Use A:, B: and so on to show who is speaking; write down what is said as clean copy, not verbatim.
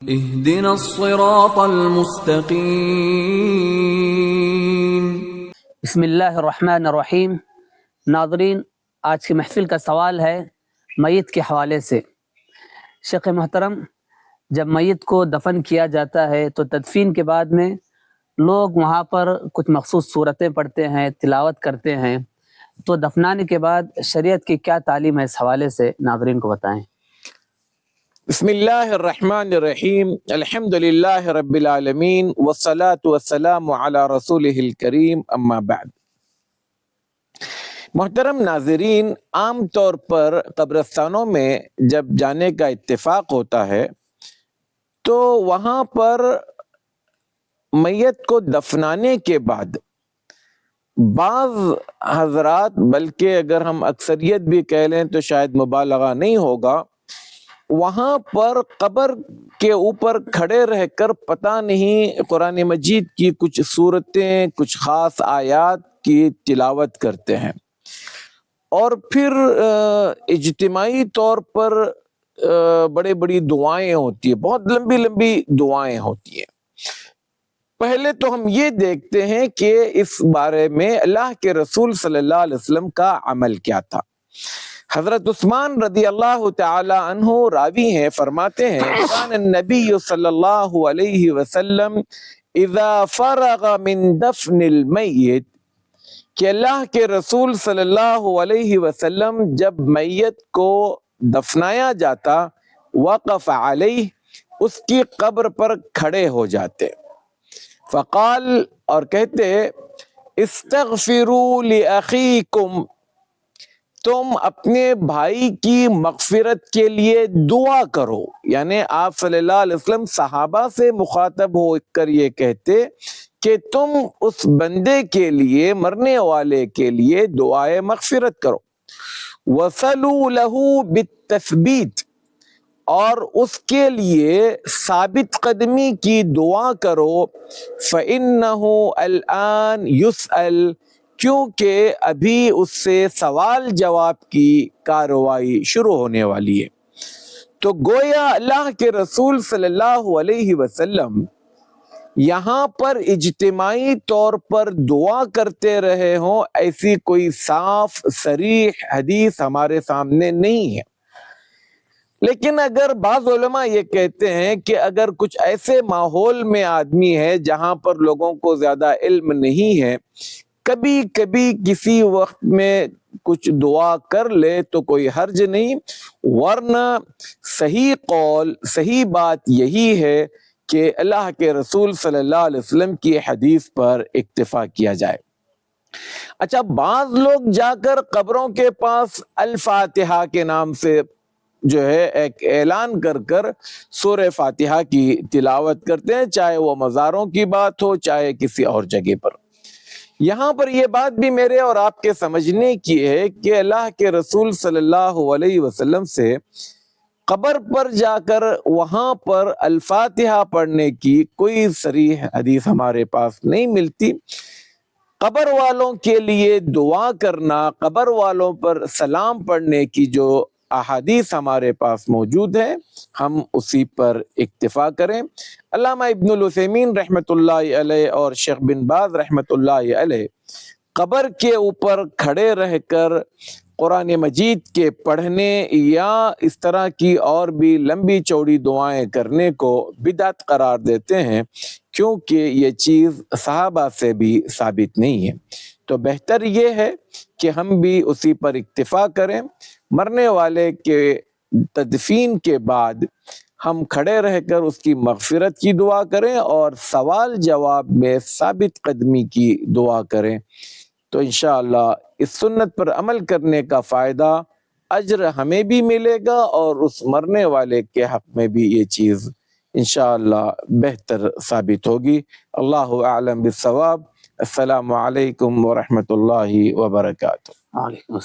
A: اهدنا الصراط المستقیم۔
B: بسم اللہ الرحمن الرحیم۔ ناظرین، آج کی محفل کا سوال ہے میت کے حوالے سے۔ شیخ محترم، جب میت کو دفن کیا جاتا ہے تو تدفین کے بعد میں لوگ وہاں پر کچھ مخصوص صورتیں پڑھتے ہیں، تلاوت کرتے ہیں، تو دفنانے کے بعد شریعت کی کیا تعلیم ہے، اس حوالے سے ناظرین کو بتائیں۔
C: بسم اللہ الرحمن الرحیم، الحمد للہ رب العالمین، والصلاة والسلام علی رسولہ الکریم، اما بعد۔ محترم ناظرین، عام طور پر قبرستانوں میں جب جانے کا اتفاق ہوتا ہے تو وہاں پر میت کو دفنانے کے بعد بعض حضرات، بلکہ اگر ہم اکثریت بھی کہہ لیں تو شاید مبالغہ نہیں ہوگا، وہاں پر قبر کے اوپر کھڑے رہ کر پتہ نہیں قرآن مجید کی کچھ صورتیں، کچھ خاص آیات کی تلاوت کرتے ہیں، اور پھر اجتماعی طور پر بڑی بڑی دعائیں ہوتی ہیں، بہت لمبی لمبی دعائیں ہوتی ہیں۔ پہلے تو ہم یہ دیکھتے ہیں کہ اس بارے میں اللہ کے رسول صلی اللہ علیہ وسلم کا عمل کیا تھا۔ حضرت عثمان رضی اللہ تعالی عنہ راوی ہیں، فرماتے ہیں کان النبی صلی اللہ علیہ وسلم اذا فرغ من دفن المیت، کہ اللہ کے رسول صلی اللہ علیہ وسلم جب میت کو دفنایا جاتا، وقف علیہ، اس کی قبر پر کھڑے ہو جاتے، فقال، اور کہتے، استغفروا لأخیکم، تم اپنے بھائی کی مغفرت کے لیے دعا کرو۔ یعنی آپ صلی اللہ علیہ وسلم صحابہ سے مخاطب ہو کر یہ کہتے کہ تم اس بندے کے لیے، مرنے والے کے لیے دعائے مغفرت کرو۔ وصلوا له بالتثبیت، اور اس کے لیے ثابت قدمی کی دعا کرو۔ فَإِنَّهُ الْآن يُسْأَلُ، کیونکہ ابھی اس سے سوال جواب کی کارروائی شروع ہونے والی ہے۔ تو گویا اللہ کے رسول صلی اللہ علیہ وسلم یہاں پر اجتماعی طور پر دعا کرتے رہے ہوں، ایسی کوئی صاف صریح حدیث ہمارے سامنے نہیں ہے۔ لیکن اگر بعض علماء یہ کہتے ہیں کہ اگر کچھ ایسے ماحول میں آدمی ہے جہاں پر لوگوں کو زیادہ علم نہیں ہے، کبھی کبھی کسی وقت میں کچھ دعا کر لے تو کوئی حرج نہیں، ورنہ صحیح قول، صحیح بات یہی ہے کہ اللہ کے رسول صلی اللہ علیہ وسلم کی حدیث پر اکتفا کیا جائے۔ اچھا، بعض لوگ جا کر قبروں کے پاس الفاتحہ کے نام سے جو ہے ایک اعلان کر کر سورہ فاتحہ کی تلاوت کرتے ہیں، چاہے وہ مزاروں کی بات ہو، چاہے کسی اور جگہ پر۔ یہاں پر یہ بات بھی میرے اور آپ کے سمجھنے کی ہے کہ اللہ کے رسول صلی اللہ علیہ وسلم سے قبر پر جا کر وہاں پر الفاتحہ پڑھنے کی کوئی صریح حدیث ہمارے پاس نہیں ملتی۔ قبر والوں کے لیے دعا کرنا، قبر والوں پر سلام پڑھنے کی جو احادیث ہمارے پاس موجود ہیں، ہم اسی پر اکتفا کریں۔ علامہ ابن العثیمین رحمۃ اللہ علیہ اور شیخ بن باز رحمۃ اللہ علیہ قبر کے اوپر کھڑے رہ کر قرآن مجید کے پڑھنے یا اس طرح کی اور بھی لمبی چوڑی دعائیں کرنے کو بدعت قرار دیتے ہیں، کیونکہ یہ چیز صحابہ سے بھی ثابت نہیں ہے۔ تو بہتر یہ ہے کہ ہم بھی اسی پر اکتفا کریں۔ مرنے والے کے تدفین کے بعد ہم کھڑے رہ کر اس کی مغفرت کی دعا کریں اور سوال جواب میں ثابت قدمی کی دعا کریں، تو انشاءاللہ اس سنت پر عمل کرنے کا فائدہ، اجر ہمیں بھی ملے گا اور اس مرنے والے کے حق میں بھی یہ چیز انشاءاللہ بہتر ثابت ہوگی۔ اللہ اعلم بالصواب۔ السلام علیکم ورحمۃ اللہ وبرکاتہ۔